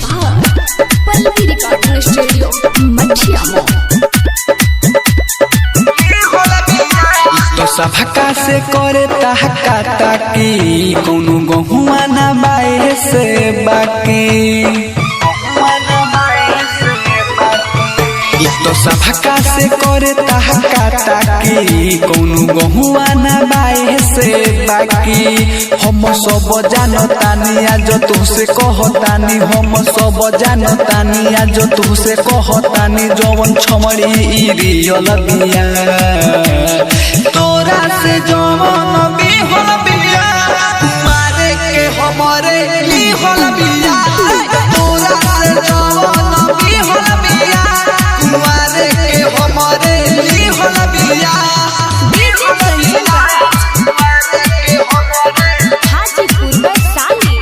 Pallavi recording studio मठिया तो सभका से करे ताका ताकी कोनो गहुआ ना बाए से बाकी तो सभका से करे ताका ताकी कोनो गहुआ ना बाए से बाकी हम सब जानतानी आज तुसे कहतानी हम सब जानतानी आज तुसे कहतानी जवन छमड़ी ई रियल बिया तोरा से जवन बिहल बिया मारे के हमरे लिहल बिया तोरा से जवन बिहल बिया मारे के हमरे लिहल बिया हाजीपुर वैशाली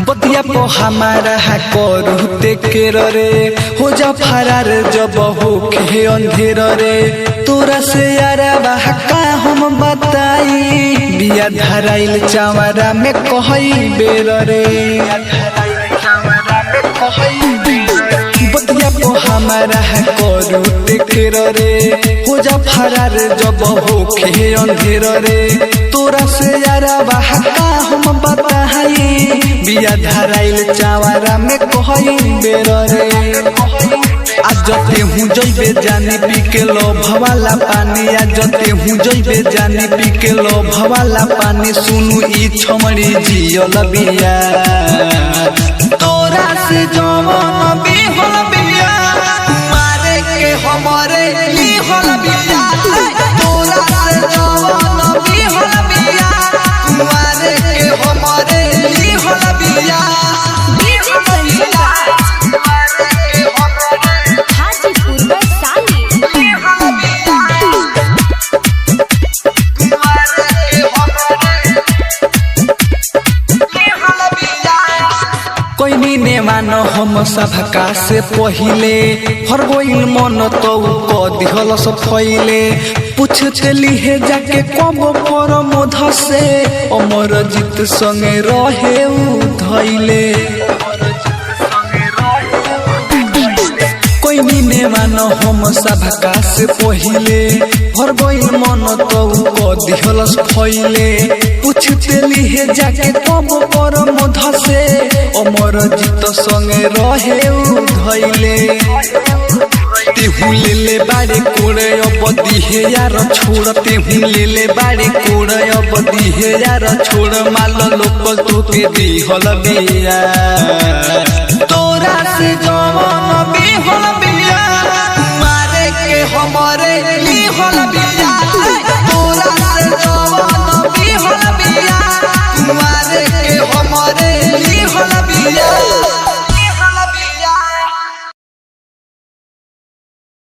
बतिया पो हमारा करू देखे रे हो जा फरार जब हो के अंधेर रे तोरा से यारा का हम बताई बिया धराइल चावरा में कहई बेर रे बतिया पो हमारा करू देखे रे हो जा फरार जब हो के अंधेर रे तोरा से यारा का हम बताई बिया धराइल चावरा में कहई बेर रे आज जते हूँ जइबे जानी पी के लो भवाला पानी आज जते हूँ जइबे जानी पी के लो भवाला पानी सुनु ई छमड़ी जियल बिया तोरा से जवन बिहल बिया मारे के हमरे लिहल बिया तोरा से जवन बिहल बिया मारे के हमरे लिहल बिया हाजीपुर वैशाली कोई ने मानो हम सभका से पहिले हर गोइल मन तो दिहल सब फैले पूछते लिहे जाके कब पर मोध से अमर जीत संगे रहे धैले कोई ने मानो हम सभका से पहिले हर गोइल मन तो दिहल फैले पूछते लिहे जाके कब पर मोध से अमर जीत संगे रहे धैले तेहू ले बारे कोड़े अब दिहे यार छोड़ तेहू ले बारे कोड़े अब दिहे यार छोड़ माल लोकल तो के दिहल बिया तोरा से जवन बिहल बिया मारे के हमरे लिहल बिया।